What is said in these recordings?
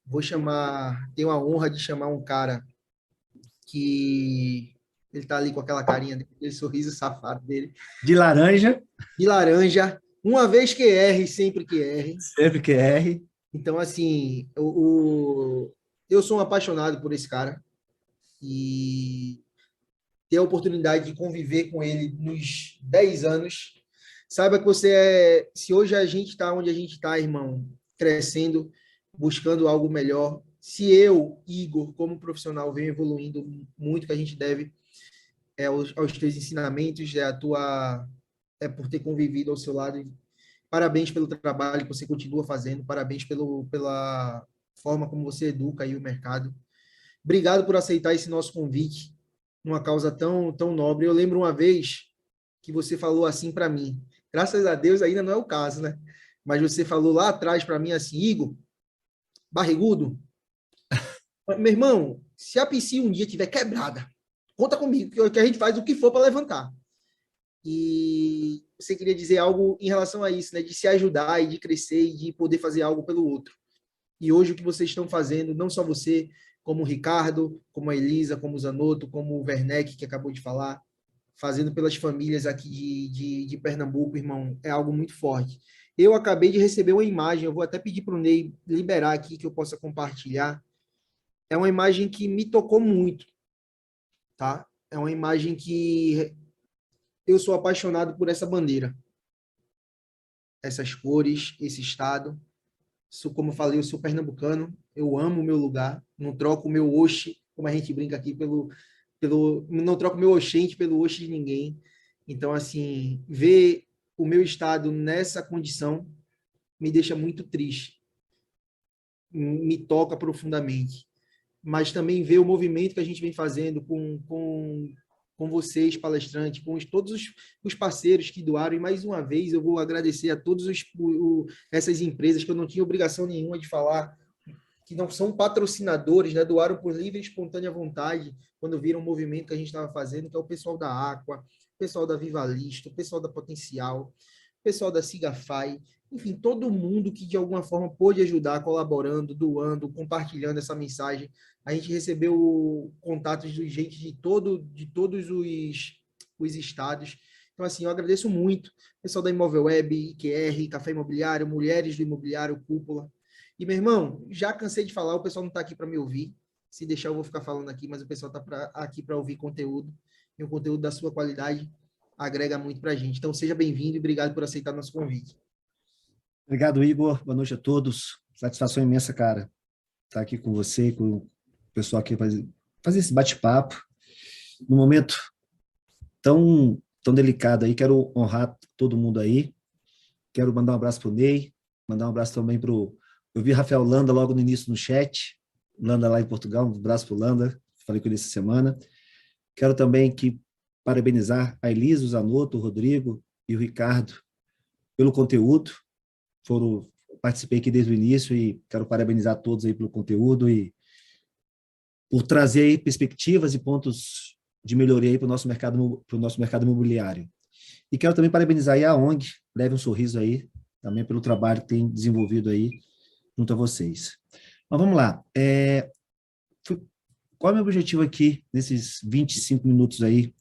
Vou chamar, tenho a honra de chamar um cara que ele tá ali com aquela carinha dele, aquele sorriso safado dele, De laranja, de laranja, uma vez que erre, sempre que erre. sempre que erre. Então, assim, eu sou um apaixonado por esse cara e ter a oportunidade de conviver com ele nos 10 anos. Saiba que você é. Se hoje a gente está onde a gente está, irmão, crescendo, buscando algo melhor. Se eu, Igor, como profissional, venho evoluindo muito, que a gente deve aos teus ensinamentos, é por ter convivido ao seu lado. Parabéns pelo trabalho que você continua fazendo, parabéns pela forma como você educa aí o mercado. Obrigado por aceitar esse nosso convite, uma causa tão nobre. Eu lembro uma vez que você falou assim para mim. Graças a Deus ainda não é o caso, né? Mas você falou lá atrás para mim assim, Igor, barrigudo, meu irmão, se a piscina um dia tiver quebrada, conta comigo, que a gente faz o que for para levantar. E você queria dizer algo em relação a isso, né? De se ajudar e de crescer e de poder fazer algo pelo outro. E hoje o que vocês estão fazendo, não só você, como o Ricardo, como a Elisa, como o Zanotto, como o Werneck, que acabou de falar, fazendo pelas famílias aqui de Pernambuco, irmão, é algo muito forte. Eu acabei de receber uma imagem, eu vou até pedir para o Ney liberar aqui que eu possa compartilhar. É uma imagem que me tocou muito, tá? É uma imagem que eu sou apaixonado por essa bandeira, essas cores, esse estado. Sou, como eu falei, eu sou pernambucano, eu amo o meu lugar, não troco o meu oxe, como a gente brinca aqui, não troco o meu oxente pelo oxe de ninguém. Então, assim, ver o meu estado nessa condição me deixa muito triste, me toca profundamente. Mas também ver o movimento que a gente vem fazendo com vocês, palestrantes, com todos os parceiros que doaram. E mais uma vez eu vou agradecer a todas essas empresas que eu não tinha obrigação nenhuma de falar, que não são patrocinadores, né? Doaram por livre e espontânea vontade, quando viram o movimento que a gente estava fazendo, que é o pessoal da Aqua, o pessoal da Vivalista, o pessoal da Potencial, o pessoal da Sigafai, enfim, todo mundo que de alguma forma pôde ajudar, colaborando, doando, compartilhando essa mensagem. A gente recebeu contatos de gente de todos os estados. Então, assim, eu agradeço muito. Pessoal da Imóvel Web, IQR, Café Imobiliário, Mulheres do Imobiliário, Cúpula. E, meu irmão, já cansei de falar, o pessoal não está aqui para me ouvir. Se deixar, eu vou ficar falando aqui, mas o pessoal está aqui para ouvir conteúdo. E o conteúdo da sua qualidade agrega muito para a gente. Então, seja bem-vindo e obrigado por aceitar nosso convite. Obrigado, Igor. Boa noite a todos. Satisfação imensa, cara, estar aqui com você, com o pessoal aqui, fazer esse bate-papo. Num momento tão delicado aí, quero honrar todo mundo aí. Quero mandar um abraço para o Ney, mandar um abraço também para o... Eu vi Rafael Landa logo no início no chat, Landa lá em Portugal, um abraço para o Landa, falei com ele essa semana. Quero também parabenizar a Elisa, o Zanotto, o Rodrigo e o Ricardo pelo conteúdo. Participei aqui desde o início e quero parabenizar todos aí pelo conteúdo e por trazer aí perspectivas e pontos de melhoria para o nosso mercado imobiliário. E quero também parabenizar aí a ONG, Leve um Sorriso aí, também pelo trabalho que tem desenvolvido aí junto a vocês. Mas vamos lá. Qual é o meu objetivo aqui, nesses 25 minutos aí,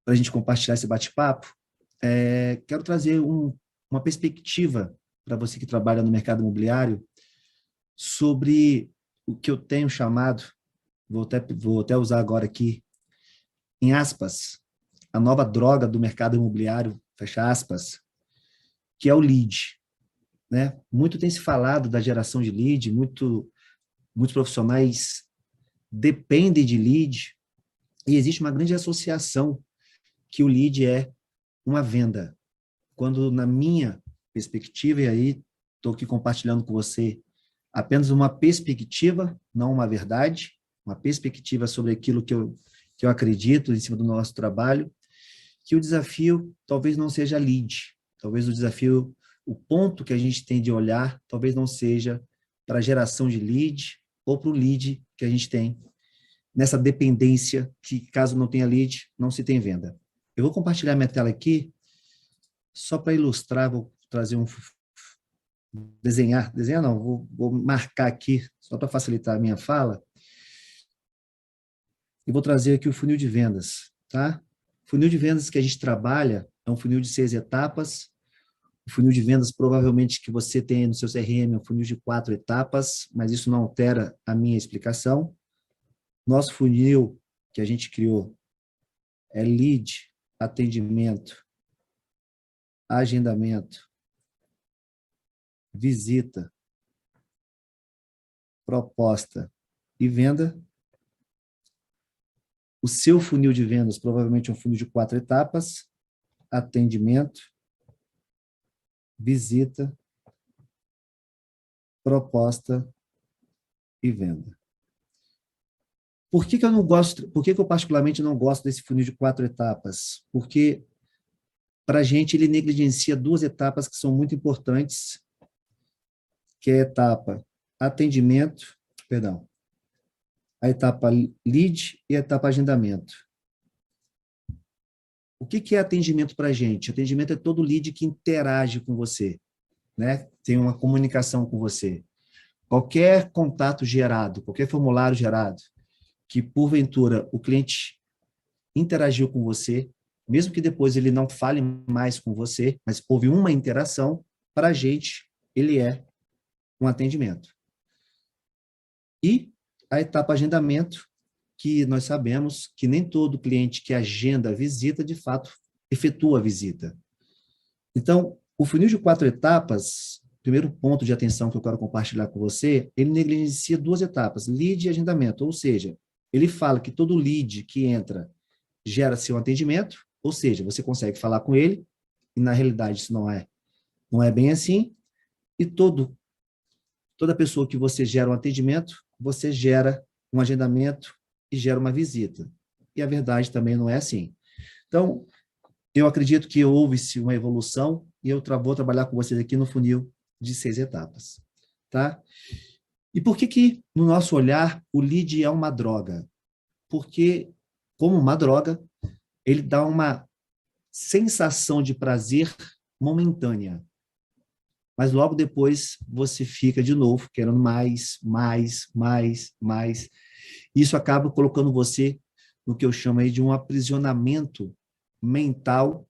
para a gente compartilhar esse bate-papo? Quero trazer uma perspectiva para você que trabalha no mercado imobiliário sobre o que eu tenho chamado, vou até usar agora aqui, em aspas, a nova droga do mercado imobiliário, fecha aspas, que é o lead. Né? Muito tem se falado da geração de lead, muitos profissionais dependem de lead, e existe uma grande associação que o lead é uma venda. Quando, na minha perspectiva, e aí estou aqui compartilhando com você apenas uma perspectiva, não uma verdade, uma perspectiva sobre aquilo que eu acredito em cima do nosso trabalho, que o desafio talvez não seja lead, talvez o desafio, o ponto que a gente tem de olhar, talvez não seja para a geração de lead ou para o lead que a gente tem nessa dependência que, caso não tenha lead, não se tem venda. Eu vou compartilhar minha tela aqui, só para ilustrar, vou trazer desenhar não, vou marcar aqui, só para facilitar a minha fala, e vou trazer aqui o funil de vendas, tá? O funil de vendas que a gente trabalha é um funil de 6 etapas. O funil de vendas, provavelmente, que você tem no seu CRM, é um funil de 4 etapas, mas isso não altera a minha explicação. Nosso funil que a gente criou é lead, atendimento, agendamento, visita, proposta e venda. O seu funil de vendas provavelmente é um funil de 4 etapas: atendimento, visita, proposta e venda. Por que eu não gosto, por que eu particularmente não gosto desse funil de 4 etapas? Porque, para a gente, ele negligencia 2 etapas que são muito importantes, que é a etapa atendimento, perdão, a etapa lead e a etapa agendamento. O que é atendimento para a gente? Atendimento é todo lead que interage com você, né? Tem uma comunicação com você. Qualquer contato gerado, qualquer formulário gerado, que porventura o cliente interagiu com você, mesmo que depois ele não fale mais com você, mas houve uma interação, para a gente, ele é um atendimento. E a etapa agendamento, que nós sabemos que nem todo cliente que agenda a visita, de fato, efetua a visita. Então, o funil de 4 etapas, primeiro ponto de atenção que eu quero compartilhar com você, ele negligencia 2 etapas, lead e agendamento, ou seja, ele fala que todo lead que entra gera seu atendimento, ou seja, você consegue falar com ele, e na realidade isso não é bem assim, e toda pessoa que você gera um atendimento, você gera um agendamento e gera uma visita. E a verdade também não é assim. Então, eu acredito que houve-se uma evolução e eu vou trabalhar com vocês aqui no funil de 6 etapas. Tá? E por que, no nosso olhar, o lead é uma droga? Porque, como uma droga, ele dá uma sensação de prazer momentânea. Mas logo depois você fica de novo querendo mais, mais, mais, mais. Isso acaba colocando você no que eu chamo aí de um aprisionamento mental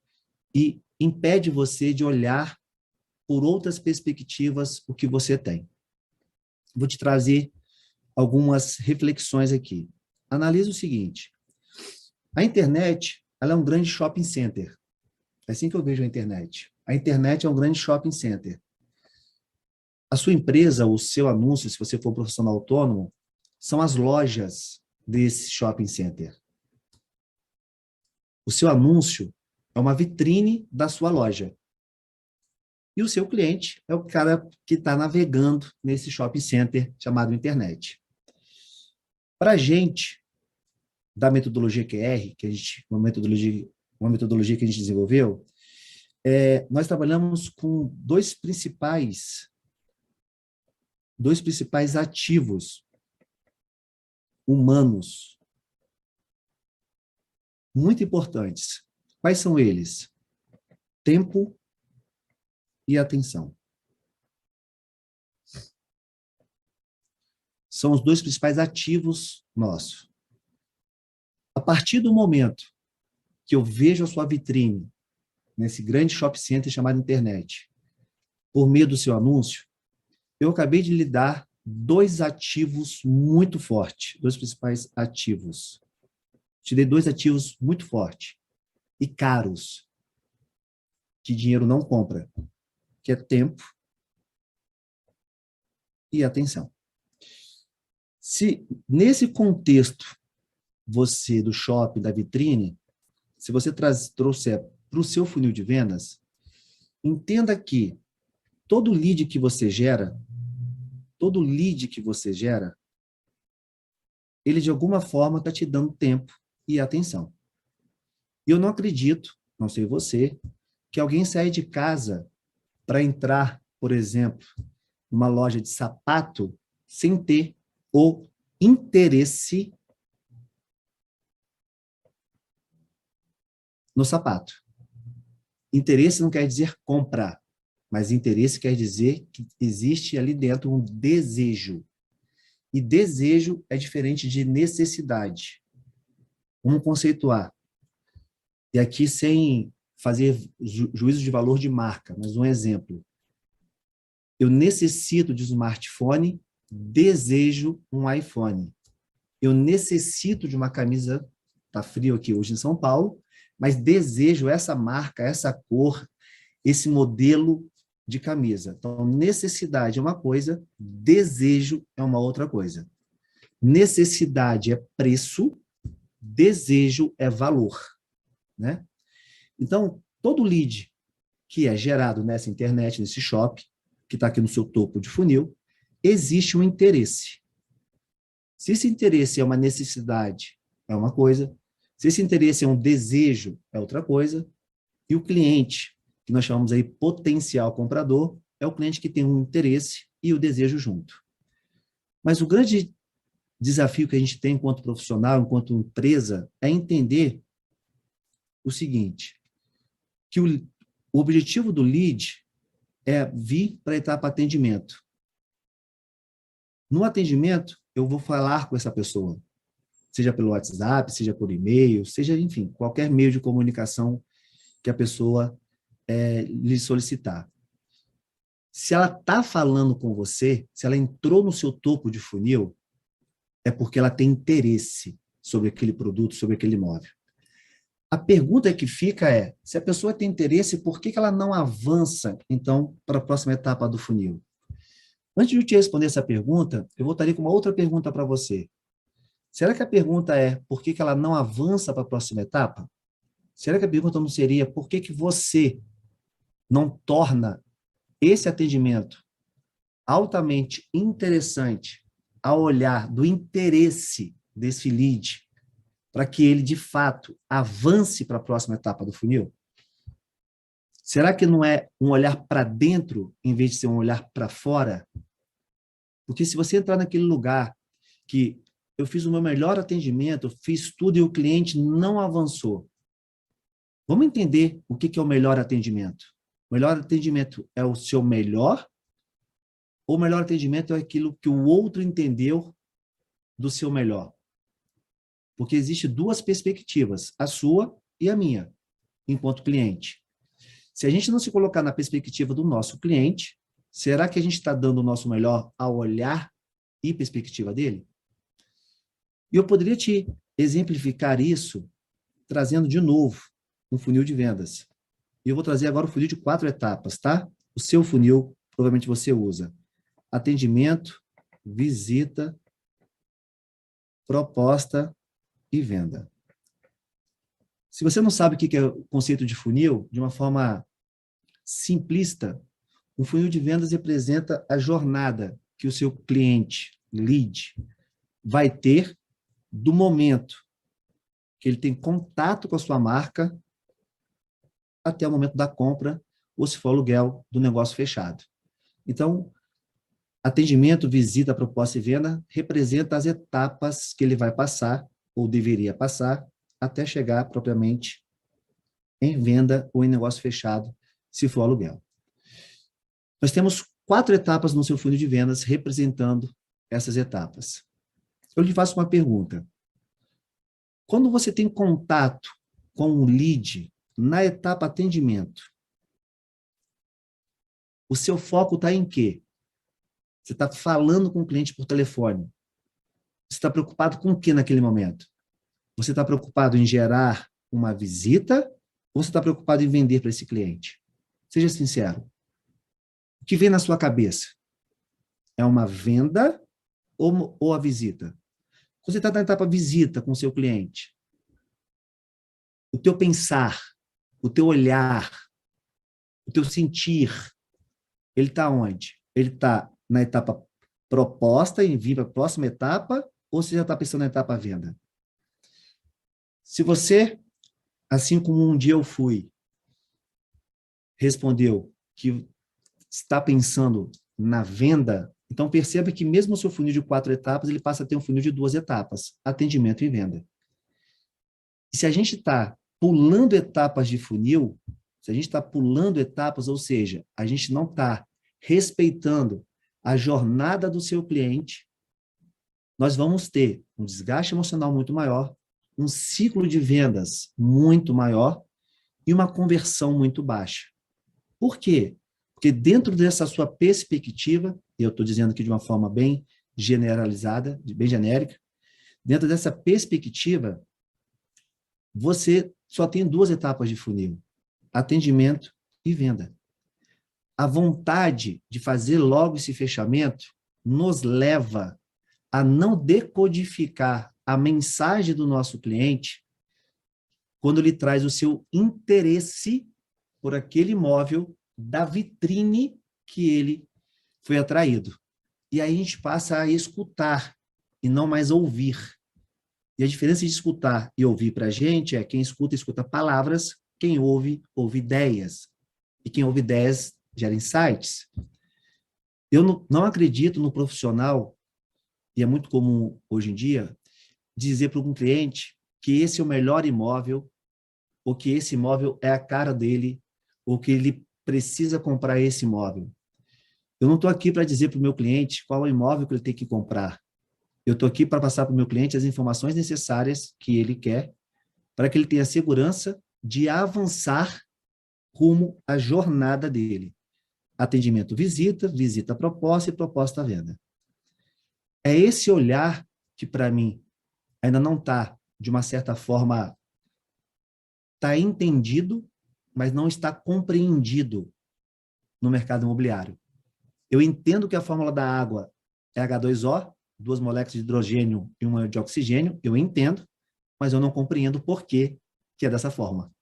e impede você de olhar por outras perspectivas o que você tem. Vou te trazer algumas reflexões aqui. Analise o seguinte: a internet, ela é um grande shopping center. É assim que eu vejo a internet. A internet é um grande shopping center. A sua empresa, o seu anúncio, se você for um profissional autônomo, são as lojas desse shopping center. O seu anúncio é uma vitrine da sua loja. E o seu cliente é o cara que está navegando nesse shopping center chamado internet. Para a gente, da metodologia QR, uma metodologia que a gente desenvolveu, nós trabalhamos com dois principais ativos humanos muito importantes. Quais são eles? Tempo e atenção. São os dois principais ativos nossos. A partir do momento que eu vejo a sua vitrine nesse grande shopping center chamado internet, por meio do seu anúncio, eu acabei de lhe dar dois ativos muito fortes, dois principais ativos. Te dei dois ativos muito fortes e caros, que dinheiro não compra, que é tempo e atenção. Se nesse contexto você do shopping, da vitrine, se você trouxer para o seu funil de vendas, entenda que todo lead que você gera, ele de alguma forma está te dando tempo e atenção. E eu não acredito, não sei você, que alguém saia de casa para entrar, por exemplo, numa loja de sapato sem ter o interesse no sapato. Interesse não quer dizer comprar. Mas interesse quer dizer que existe ali dentro um desejo. E desejo é diferente de necessidade. Vamos conceituar. E aqui, sem fazer juízo de valor de marca, mas um exemplo. Eu necessito de um smartphone, desejo um iPhone. Eu necessito de uma camisa, está frio aqui hoje em São Paulo, mas desejo essa marca, essa cor, esse modelo de camisa. Então, necessidade é uma coisa, desejo é uma outra coisa. Necessidade é preço, desejo é valor, né? Então, todo lead que é gerado nessa internet, nesse shop, que está aqui no seu topo de funil, existe um interesse. Se esse interesse é uma necessidade, é uma coisa. Se esse interesse é um desejo, é outra coisa. E o cliente, que nós chamamos aí potencial comprador, é o cliente que tem um interesse e o desejo junto. Mas o grande desafio que a gente tem enquanto profissional, enquanto empresa, é entender o seguinte, que o objetivo do lead é vir para a etapa atendimento. No atendimento, eu vou falar com essa pessoa, seja pelo WhatsApp, seja por e-mail, seja, enfim, qualquer meio de comunicação que a pessoa lhe solicitar. Se ela está falando com você, se ela entrou no seu topo de funil, é porque ela tem interesse sobre aquele produto, sobre aquele imóvel. A pergunta que fica é, se a pessoa tem interesse, por que ela não avança, então, para a próxima etapa do funil? Antes de eu te responder essa pergunta, eu voltaria com uma outra pergunta para você. Será que a pergunta é, por que ela não avança para a próxima etapa? Será que a pergunta não seria, por que você não torna esse atendimento altamente interessante ao olhar do interesse desse lead, para que ele, de fato, avance para a próxima etapa do funil? Será que não é um olhar para dentro, em vez de ser um olhar para fora? Porque se você entrar naquele lugar que eu fiz o meu melhor atendimento, eu fiz tudo e o cliente não avançou. Vamos entender o que é o melhor atendimento. O melhor atendimento é o seu melhor, ou o melhor atendimento é aquilo que o outro entendeu do seu melhor? Porque existem duas perspectivas, a sua e a minha, enquanto cliente. Se a gente não se colocar na perspectiva do nosso cliente, será que a gente está dando o nosso melhor ao olhar e perspectiva dele? E eu poderia te exemplificar isso trazendo de novo um funil de vendas. E eu vou trazer agora o funil de 4 etapas, tá? O seu funil, provavelmente você usa. Atendimento, visita, proposta e venda. Se você não sabe o que é o conceito de funil, de uma forma simplista, um funil de vendas representa a jornada que o seu cliente, lead, vai ter do momento que ele tem contato com a sua marca até o momento da compra, ou se for aluguel, do negócio fechado. Então, atendimento, visita, proposta e venda representa as etapas que ele vai passar, ou deveria passar, até chegar propriamente em venda ou em negócio fechado, se for aluguel. Nós temos 4 etapas no seu funil de vendas representando essas etapas. Eu lhe faço uma pergunta. Quando você tem contato com um lead na etapa atendimento, o seu foco está em quê? Você está falando com o cliente por telefone. Você está preocupado com o que naquele momento? Você está preocupado em gerar uma visita ou você está preocupado em vender para esse cliente? Seja sincero. O que vem na sua cabeça? É uma venda ou a visita? Quando você está na etapa visita com o seu cliente, o teu pensar, o teu olhar, o teu sentir, ele está onde? Ele está na etapa proposta, em vir para a próxima etapa, ou você já está pensando na etapa venda? Se você, assim como um dia eu fui, respondeu que está pensando na venda, então perceba que mesmo o seu funil de 4 etapas, ele passa a ter um funil de 2 etapas, atendimento e venda. E se a gente está pulando etapas de funil, se a gente está pulando etapas, ou seja, a gente não está respeitando a jornada do seu cliente, nós vamos ter um desgaste emocional muito maior, um ciclo de vendas muito maior e uma conversão muito baixa. Por quê? Porque dentro dessa sua perspectiva, e eu estou dizendo aqui de uma forma bem generalizada, bem genérica, dentro dessa perspectiva, você só tem duas etapas de funil: atendimento e venda. A vontade de fazer logo esse fechamento nos leva a não decodificar a mensagem do nosso cliente quando ele traz o seu interesse por aquele imóvel da vitrine que ele foi atraído. E aí a gente passa a escutar e não mais ouvir. E a diferença de escutar e ouvir para a gente é: quem escuta, escuta palavras, quem ouve, ouve ideias. E quem ouve ideias gera insights. Eu não acredito no profissional, e é muito comum hoje em dia, dizer para um cliente que esse é o melhor imóvel, ou que esse imóvel é a cara dele, ou que ele precisa comprar esse imóvel. Eu não estou aqui para dizer para o meu cliente qual é o imóvel que ele tem que comprar. Eu estou aqui para passar para o meu cliente as informações necessárias que ele quer, para que ele tenha segurança de avançar rumo à jornada dele. Atendimento visita, visita proposta e proposta venda. É esse olhar que, para mim, ainda não está, de uma certa forma, está entendido, mas não está compreendido no mercado imobiliário. Eu entendo que a fórmula da água é H2O, duas moléculas de hidrogênio e uma de oxigênio, eu entendo, mas eu não compreendo por que é dessa forma.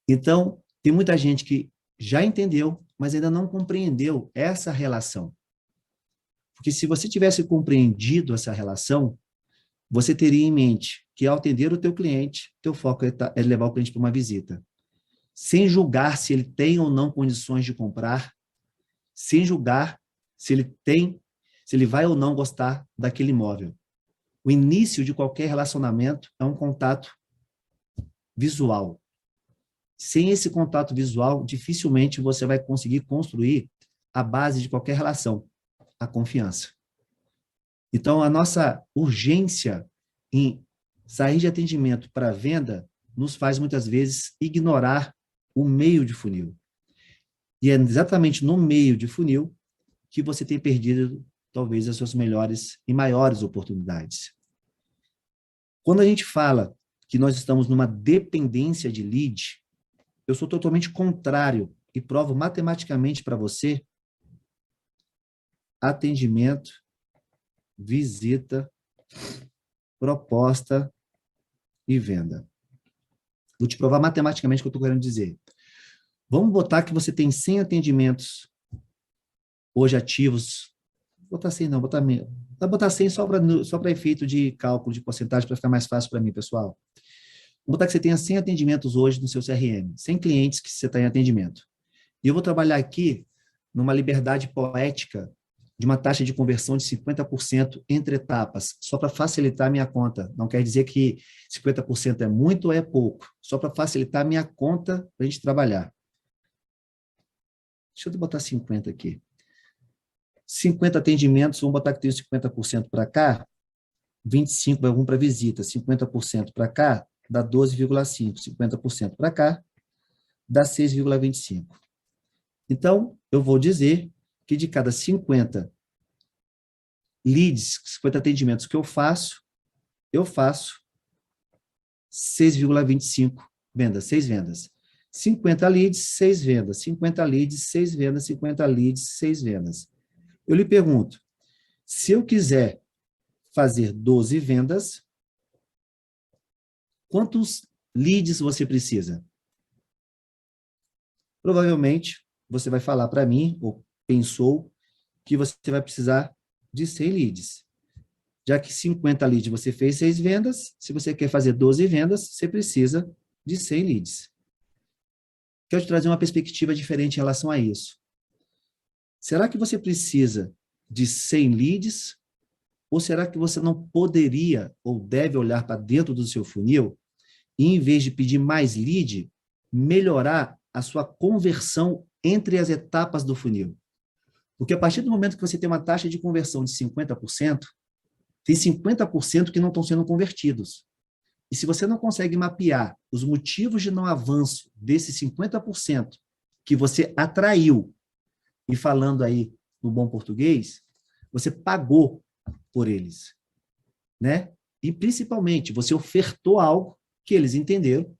Então, tem muita gente que já entendeu, mas ainda não compreendeu essa relação. Porque se você tivesse compreendido essa relação, você teria em mente que, ao atender o teu cliente, teu foco é levar o cliente para uma visita. Sem julgar se ele tem ou não condições de comprar, sem julgar se ele vai ou não gostar daquele imóvel. O início de qualquer relacionamento é um contato visual. Sem esse contato visual, dificilmente você vai conseguir construir a base de qualquer relação, a confiança. Então, a nossa urgência em sair de atendimento para venda nos faz, muitas vezes, ignorar o meio de funil. E é exatamente no meio de funil que você tem perdido, talvez, as suas melhores e maiores oportunidades. Quando a gente fala que nós estamos numa dependência de lead, eu sou totalmente contrário e provo matematicamente para você: atendimento, visita, proposta e venda. Vou te provar matematicamente o que eu estou querendo dizer. Vamos botar que você tem 100 atendimentos hoje ativos. Vou botar 100 não, botar meio. Vou botar 100 só para efeito de cálculo de porcentagem, para ficar mais fácil para mim, pessoal. Vou botar que você tenha 100 atendimentos hoje no seu CRM, 100 clientes que você está em atendimento. E eu vou trabalhar aqui numa liberdade poética de uma taxa de conversão de 50% entre etapas, só para facilitar a minha conta. Não quer dizer que 50% é muito ou é pouco, só para facilitar a minha conta para a gente trabalhar. Deixa eu botar 50 aqui. 50 atendimentos, vamos botar que tem 50% para cá, 25 vai para visita, 50% para cá, dá 12,5. 50% para cá, dá 6,25. Então, eu vou dizer que de cada 50 leads, 50 atendimentos que eu faço 6,25 vendas, 6 vendas. 50 leads, 6 vendas. 50 leads, 6 vendas. 50 leads, 6 vendas. Eu lhe pergunto, se eu quiser fazer 12 vendas, quantos leads você precisa? Provavelmente, você vai falar para mim, ou pensou, que você vai precisar de 100 leads. Já que 50 leads você fez 6 vendas, se você quer fazer 12 vendas, você precisa de 100 leads. Quero te trazer uma perspectiva diferente em relação a isso. Será que você precisa de 100 leads? Ou será que você não poderia ou deve olhar para dentro do seu funil e, em vez de pedir mais lead, melhorar a sua conversão entre as etapas do funil. Porque a partir do momento que você tem uma taxa de conversão de 50%, tem 50% que não estão sendo convertidos. E se você não consegue mapear os motivos de não avanço desses 50% que você atraiu, e falando aí no bom português, você pagou por eles, né? E principalmente, você ofertou algo que eles entenderam,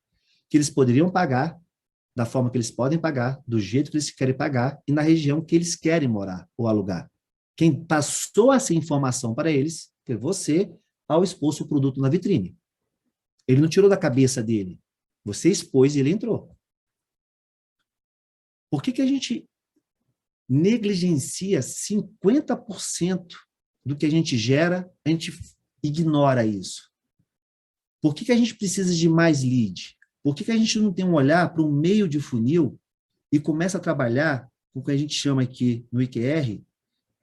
que eles poderiam pagar, da forma que eles podem pagar, do jeito que eles querem pagar e na região que eles querem morar ou alugar. Quem passou essa informação para eles foi você ao expor seu produto na vitrine. Ele não tirou da cabeça dele. Você expôs e ele entrou. Por que a gente negligencia 50% do que a gente gera, a gente ignora isso? Por que a gente precisa de mais lead? Por que a gente não tem um olhar para o meio de funil e começa a trabalhar com o que a gente chama aqui no IQR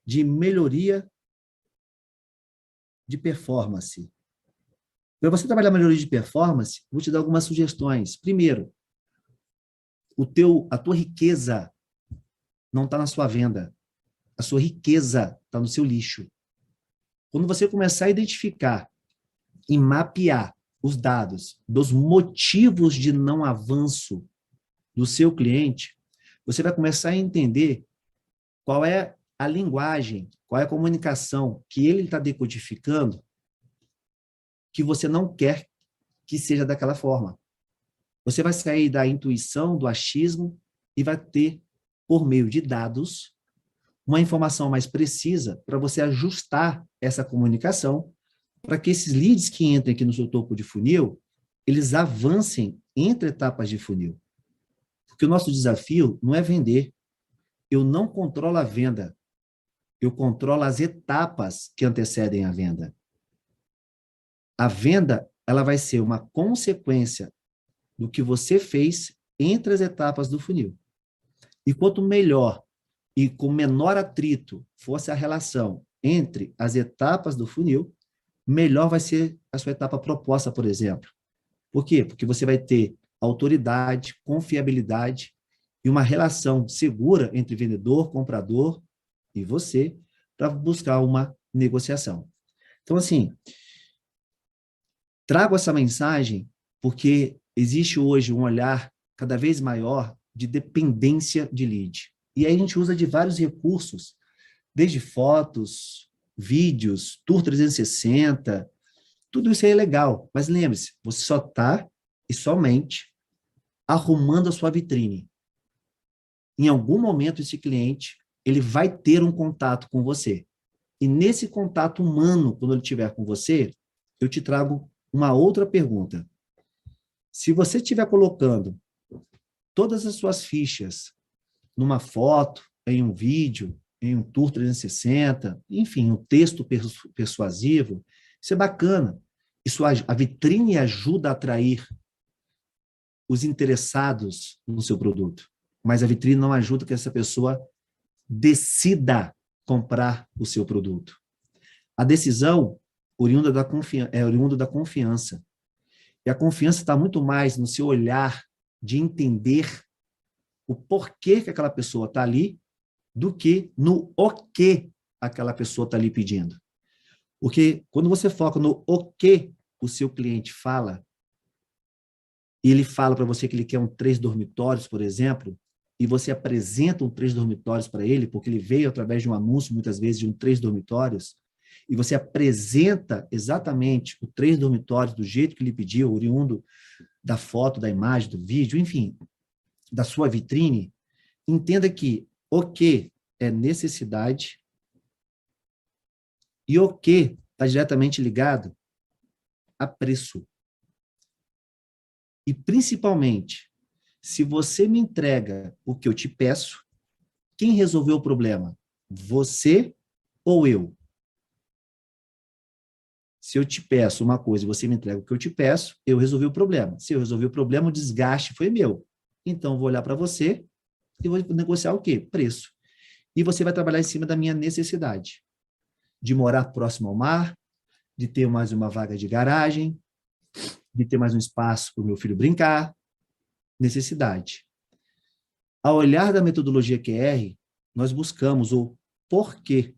de melhoria de performance? Para você trabalhar melhoria de performance, vou te dar algumas sugestões. Primeiro, a tua riqueza não está na sua venda. A sua riqueza está no seu lixo. Quando você começar a identificar e mapear os dados dos motivos de não avanço do seu cliente, você vai começar a entender qual é a linguagem, qual é a comunicação que ele está decodificando que você não quer que seja daquela forma. Você vai sair da intuição, do achismo e vai ter, por meio de dados, uma informação mais precisa para você ajustar essa comunicação para que esses leads que entrem aqui no seu topo de funil, eles avancem entre etapas de funil. Porque o nosso desafio não é vender. Eu não controlo a venda. Eu controlo as etapas que antecedem a venda. A venda, ela vai ser uma consequência do que você fez entre as etapas do funil. E quanto melhor e com menor atrito fosse a relação entre as etapas do funil, melhor vai ser a sua etapa proposta, por exemplo. Por quê? Porque você vai ter autoridade, confiabilidade e uma relação segura entre vendedor, comprador e você para buscar uma negociação. Então, assim, trago essa mensagem porque existe hoje um olhar cada vez maior de dependência de lead. E aí a gente usa de vários recursos, desde fotos, vídeos, Tour 360, tudo isso aí é legal. Mas lembre-se, você só está e somente arrumando a sua vitrine. Em algum momento, esse cliente ele vai ter um contato com você. E nesse contato humano, quando ele estiver com você, eu te trago uma outra pergunta. Se você estiver colocando todas as suas fichas numa foto, em um vídeo, em um Tour 360, enfim, um texto persuasivo, isso é bacana. Isso, a vitrine ajuda a atrair os interessados no seu produto, mas a vitrine não ajuda que essa pessoa decida comprar o seu produto. A decisão é oriunda da confiança. E a confiança está muito mais no seu olhar de entender o porquê que aquela pessoa está ali do que no o que aquela pessoa está ali pedindo. Porque quando você foca no o que o seu cliente fala, e ele fala para você que ele quer 3 dormitórios, por exemplo, e você apresenta 3 dormitórios para ele, porque ele veio através de um anúncio, muitas vezes, de 3 dormitórios, e você apresenta exatamente 3 dormitórios do jeito que ele pediu, oriundo da foto, da imagem, do vídeo, enfim, da sua vitrine, entenda que o que é necessidade e o que está diretamente ligado a preço. E, principalmente, se você me entrega o que eu te peço, quem resolveu o problema? Você ou eu? Se eu te peço uma coisa e você me entrega o que eu te peço, eu resolvi o problema. Se eu resolvi o problema, o desgaste foi meu. Então, eu vou olhar para você e vou negociar o quê? Preço. E você vai trabalhar em cima da minha necessidade. De morar próximo ao mar, de ter mais uma vaga de garagem, de ter mais um espaço para o meu filho brincar. Necessidade. Ao olhar da metodologia QR, nós buscamos o porquê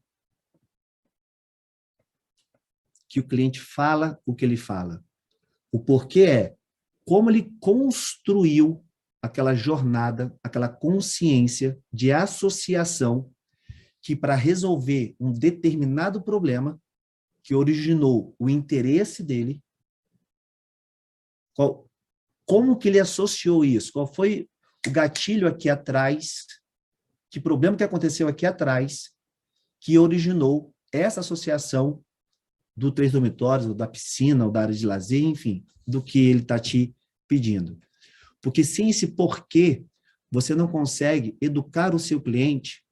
que o cliente fala o que ele fala. O porquê é como ele construiu aquela jornada, aquela consciência de associação que, para resolver um determinado problema que originou o interesse dele, como que ele associou isso? Qual foi o gatilho aqui atrás? Que problema que aconteceu aqui atrás que originou essa associação do 3 dormitórios, ou da piscina, ou da área de lazer, enfim, do que ele está te pedindo. Porque sem esse porquê, você não consegue educar o seu cliente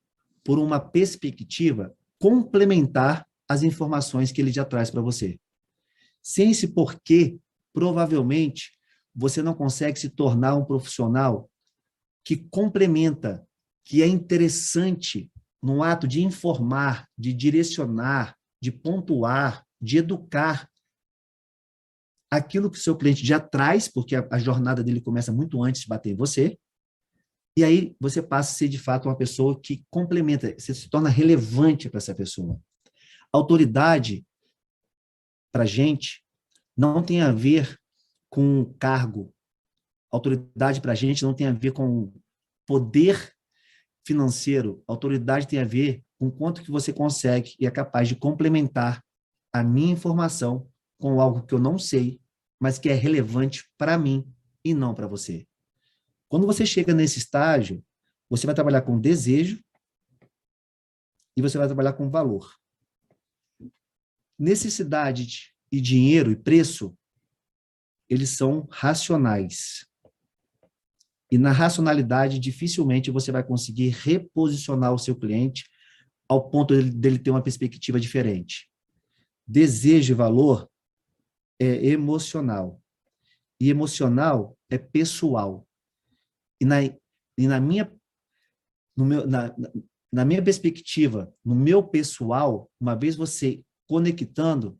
por uma perspectiva complementar às informações que ele já traz para você. Sem esse porquê, provavelmente, você não consegue se tornar um profissional que complementa, que é interessante no ato de informar, de direcionar, de pontuar, de educar aquilo que o seu cliente já traz, porque a jornada dele começa muito antes de bater em você, e aí você passa a ser, de fato, uma pessoa que complementa, você se torna relevante para essa pessoa. Autoridade, para a gente, não tem a ver com cargo. Autoridade, para a gente, não tem a ver com poder financeiro. Autoridade tem a ver com quanto que você consegue e é capaz de complementar a minha informação com algo que eu não sei, mas que é relevante para mim e não para você. Quando você chega nesse estágio, você vai trabalhar com desejo e você vai trabalhar com valor. Necessidade e dinheiro e preço, eles são racionais. E na racionalidade, dificilmente você vai conseguir reposicionar o seu cliente ao ponto dele ter uma perspectiva diferente. Desejo e valor é emocional. E emocional é pessoal. Na minha perspectiva, no meu pessoal, uma vez você conectando,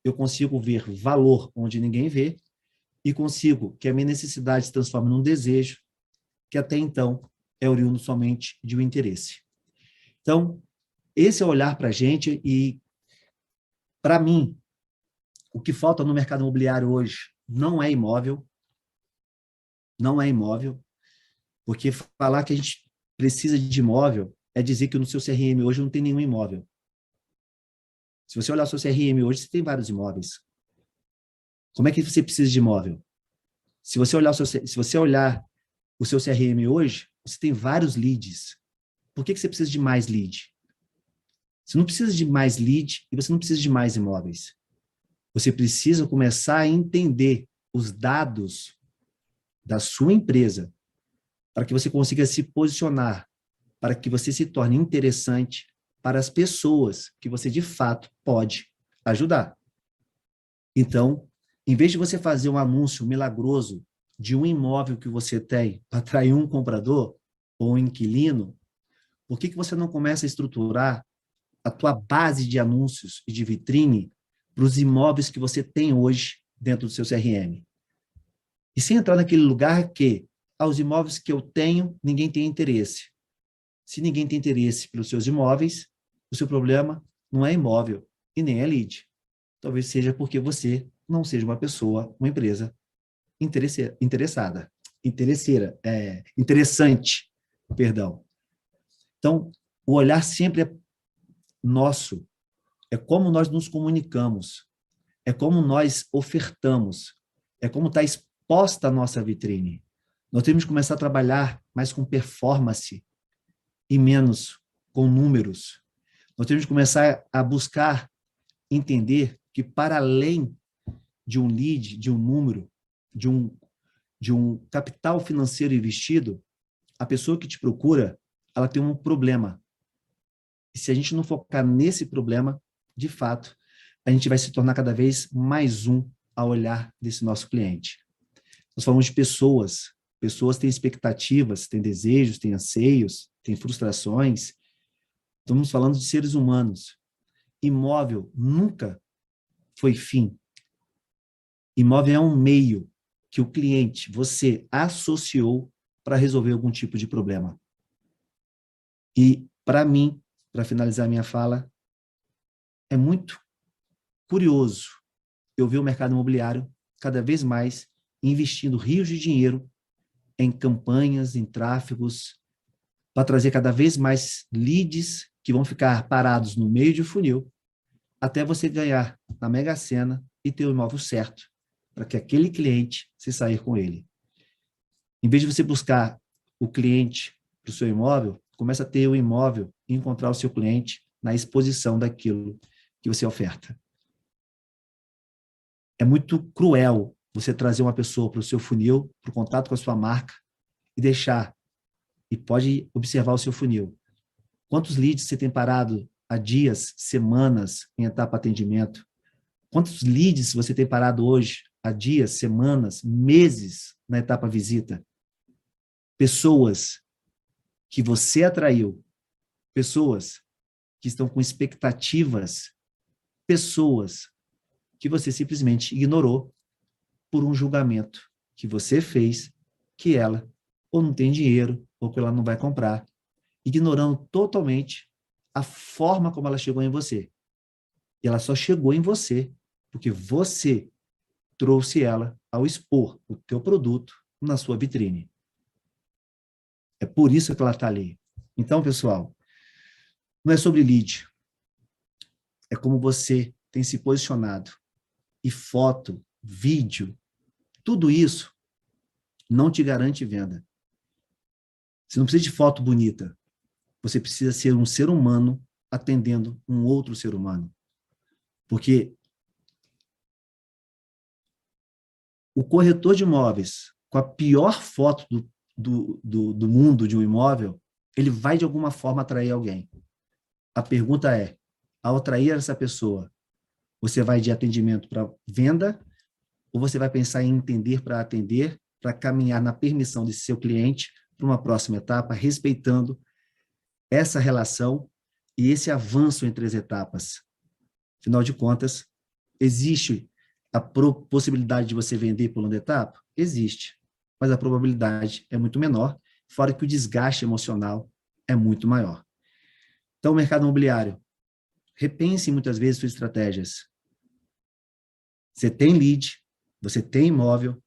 eu consigo ver valor onde ninguém vê e consigo que a minha necessidade se transforme num desejo, que até então é oriundo somente de um interesse. Então, esse é o olhar para a gente e, para mim, o que falta no mercado imobiliário hoje não é imóvel, porque falar que a gente precisa de imóvel é dizer que no seu CRM hoje não tem nenhum imóvel. Se você olhar o seu CRM hoje, você tem vários imóveis. Como é que você precisa de imóvel? Se você olhar o seu CRM hoje, você tem vários leads. Por que você precisa de mais lead? Você não precisa de mais lead e você não precisa de mais imóveis. Você precisa começar a entender os dados da sua empresa para que você consiga se posicionar, para que você se torne interessante para as pessoas que você, de fato, pode ajudar. Então, em vez de você fazer um anúncio milagroso de um imóvel que você tem para atrair um comprador ou um inquilino, por que você não começa a estruturar a tua base de anúncios e de vitrine para os imóveis que você tem hoje dentro do seu CRM? E sem entrar naquele lugar que, aos imóveis que eu tenho, ninguém tem interesse. Se ninguém tem interesse pelos seus imóveis, o seu problema não é imóvel e nem é lead. Talvez seja porque você não seja uma pessoa, uma empresa interessante, perdão. Então, o olhar sempre é nosso, é como nós nos comunicamos, é como nós ofertamos, é como está exposta a nossa vitrine. Nós temos que começar a trabalhar mais com performance e menos com números. Nós temos que começar a buscar entender que, para além de um lead, de um número, de um capital financeiro investido, a pessoa que te procura, ela tem um problema. E se a gente não focar nesse problema, de fato, a gente vai se tornar cada vez mais um ao olhar desse nosso cliente. Nós falamos de pessoas. Pessoas têm expectativas, têm desejos, têm anseios, têm frustrações. Estamos falando de seres humanos. Imóvel nunca foi fim. Imóvel é um meio que o cliente, você associou para resolver algum tipo de problema. E, para mim, para finalizar minha fala, é muito curioso eu ver o mercado imobiliário cada vez mais investindo rios de dinheiro em campanhas, em tráfegos, para trazer cada vez mais leads que vão ficar parados no meio de um funil, até você ganhar na Mega Sena e ter o imóvel certo, para que aquele cliente se sair com ele. Em vez de você buscar o cliente para o seu imóvel, começa a ter o imóvel e encontrar o seu cliente na exposição daquilo que você oferta. É muito cruel você trazer uma pessoa para o seu funil, para o contato com a sua marca e deixar, e pode observar o seu funil. Quantos leads você tem parado há dias, semanas em etapa atendimento? Quantos leads você tem parado hoje há dias, semanas, meses na etapa visita? Pessoas que você atraiu, pessoas que estão com expectativas, pessoas que você simplesmente ignorou por um julgamento que você fez, que ela ou não tem dinheiro, ou que ela não vai comprar, ignorando totalmente a forma como ela chegou em você. E ela só chegou em você porque você trouxe ela ao expor o teu produto na sua vitrine. É por isso que ela está ali. Então, pessoal, não é sobre lead. É como você tem se posicionado. E foto, vídeo, tudo isso não te garante venda. Você não precisa de foto bonita. Você precisa ser um ser humano atendendo um outro ser humano. Porque o corretor de imóveis, com a pior foto do mundo de um imóvel, ele vai de alguma forma atrair alguém. A pergunta é, ao atrair essa pessoa, você vai de atendimento para venda ou você vai pensar em entender para atender, para caminhar na permissão desse seu cliente para uma próxima etapa, respeitando essa relação e esse avanço entre as etapas? Afinal de contas, existe a possibilidade de você vender pulando etapa? Existe, mas a probabilidade é muito menor, fora que o desgaste emocional é muito maior. Então, o mercado imobiliário, repense muitas vezes suas estratégias. Você tem lead, você tem imóvel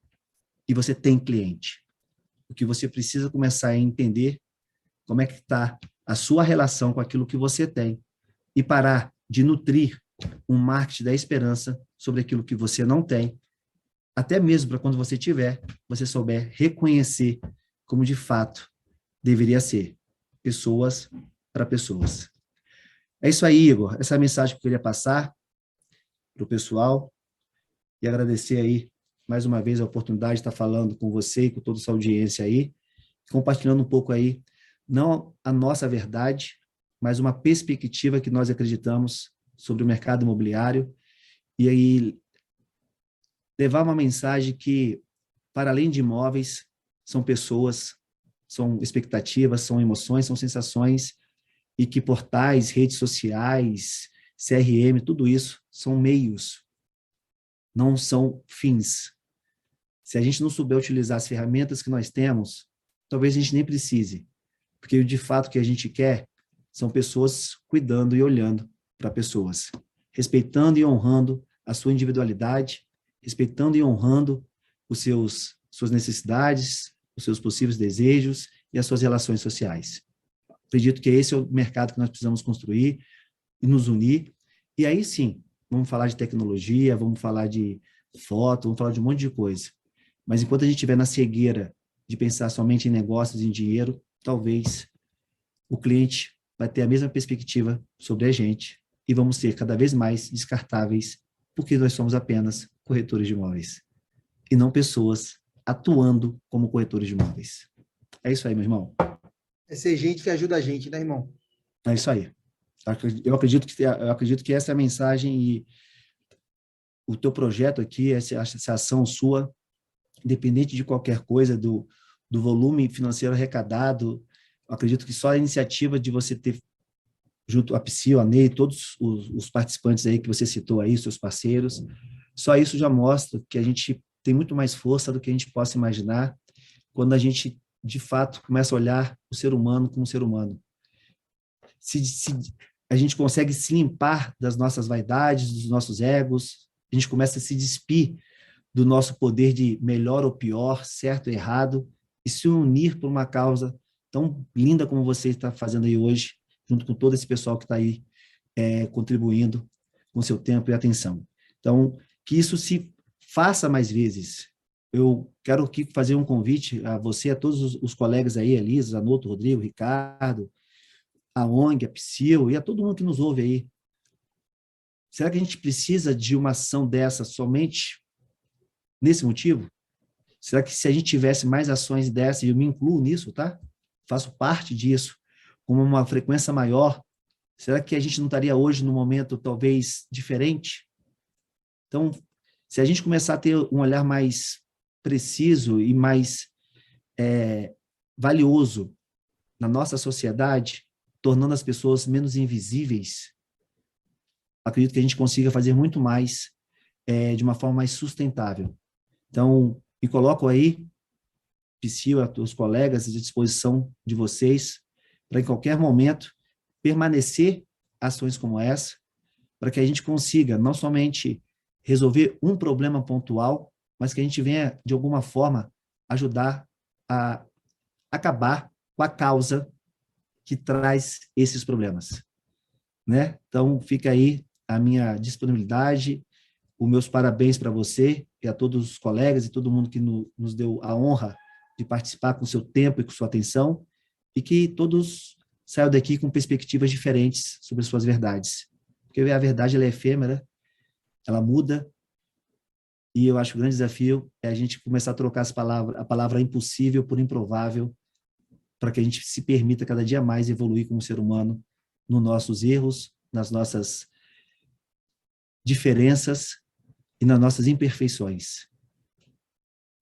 e você tem cliente. O que você precisa começar a entender como é que está a sua relação com aquilo que você tem e parar de nutrir um marketing da esperança sobre aquilo que você não tem, até mesmo para quando você tiver, você souber reconhecer como de fato deveria ser, pessoas para pessoas. É isso aí, Igor. Essa é a mensagem que eu queria passar para o pessoal e agradecer aí mais uma vez a oportunidade de estar falando com você e com toda essa audiência aí, compartilhando um pouco aí, não a nossa verdade, mas uma perspectiva que nós acreditamos sobre o mercado imobiliário e aí levar uma mensagem que, para além de imóveis, são pessoas, são expectativas, são emoções, são sensações e que portais, redes sociais, CRM, tudo isso são meios, não são fins. Se a gente não souber utilizar as ferramentas que nós temos, talvez a gente nem precise, porque de fato o que a gente quer são pessoas cuidando e olhando para pessoas, respeitando e honrando a sua individualidade, respeitando e honrando suas necessidades, os seus possíveis desejos e as suas relações sociais. Acredito que esse é o mercado que nós precisamos construir e nos unir. E aí sim, vamos falar de tecnologia, vamos falar de foto, vamos falar de um monte de coisa. Mas enquanto a gente estiver na cegueira de pensar somente em negócios, em dinheiro, talvez o cliente vai ter a mesma perspectiva sobre a gente e vamos ser cada vez mais descartáveis porque nós somos apenas corretores de imóveis e não pessoas atuando como corretores de imóveis. É isso aí, meu irmão. É ser gente que ajuda a gente, né, irmão? É isso aí. Eu acredito que essa é a mensagem e o teu projeto aqui, essa ação sua, independente de qualquer coisa, do volume financeiro arrecadado, eu acredito que só a iniciativa de você ter, junto a Psy, a Ney, todos os participantes aí que você citou aí, seus parceiros, só isso já mostra que a gente tem muito mais força do que a gente possa imaginar quando a gente de fato, começa a olhar o ser humano como ser humano. Se a gente consegue se limpar das nossas vaidades, dos nossos egos, a gente começa a se despir do nosso poder de melhor ou pior, certo ou errado, e se unir por uma causa tão linda como você está fazendo aí hoje, junto com todo esse pessoal que está aí contribuindo com seu tempo e atenção. Então, que isso se faça mais vezes. Eu quero aqui fazer um convite a você, a todos os colegas aí, Elisa, Zanotto, Rodrigo, Ricardo, a ONG, a Psyll e a todo mundo que nos ouve aí. Será que a gente precisa de uma ação dessa somente nesse motivo? Será que se a gente tivesse mais ações dessas, e eu me incluo nisso, tá? Faço parte disso, com uma frequência maior, será que a gente não estaria hoje num momento talvez diferente? Então, se a gente começar a ter um olhar mais preciso e mais valioso na nossa sociedade, tornando as pessoas menos invisíveis, acredito que a gente consiga fazer muito mais de uma forma mais sustentável. Então, me coloco aí, Psyll, os colegas, à disposição de vocês, para em qualquer momento permanecer ações como essa, para que a gente consiga não somente resolver um problema pontual, mas que a gente venha, de alguma forma, ajudar a acabar com a causa que traz esses problemas, né? Então, fica aí a minha disponibilidade, os meus parabéns para você e a todos os colegas e todo mundo que nos deu a honra de participar com seu tempo e com sua atenção, e que todos saiam daqui com perspectivas diferentes sobre suas verdades. Porque a verdade ela é efêmera, ela muda, e eu acho que o grande desafio é a gente começar a trocar a palavra impossível por improvável, para que a gente se permita cada dia mais evoluir como ser humano nos nossos erros, nas nossas diferenças e nas nossas imperfeições.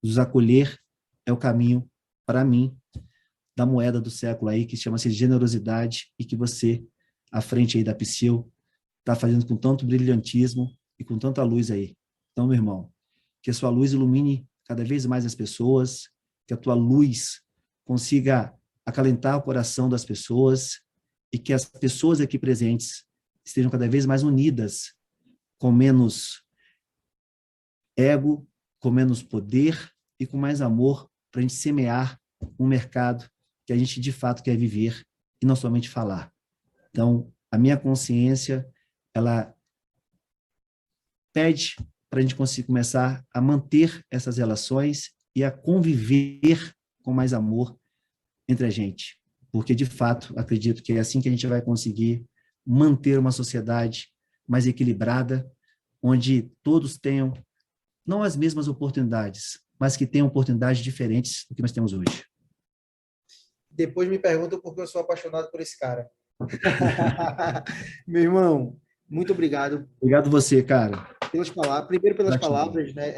Nos acolher é o caminho, para mim, da moeda do século aí, que chama-se generosidade, e que você, à frente aí da Psyll, está fazendo com tanto brilhantismo e com tanta luz aí. Então, meu irmão, que a sua luz ilumine cada vez mais as pessoas, que a tua luz consiga acalentar o coração das pessoas e que as pessoas aqui presentes estejam cada vez mais unidas, com menos ego, com menos poder e com mais amor, para a gente semear um mercado que a gente de fato quer viver e não somente falar. Então, a minha consciência, ela pede para a gente conseguir começar a manter essas relações e a conviver com mais amor entre a gente. Porque, de fato, acredito que é assim que a gente vai conseguir manter uma sociedade mais equilibrada, onde todos tenham não as mesmas oportunidades, mas que tenham oportunidades diferentes do que nós temos hoje. Depois me perguntam por que eu sou apaixonado por esse cara. Meu irmão, muito obrigado. Obrigado você, cara. Pelas palavras, primeiro pelas Gratidão. palavras, né?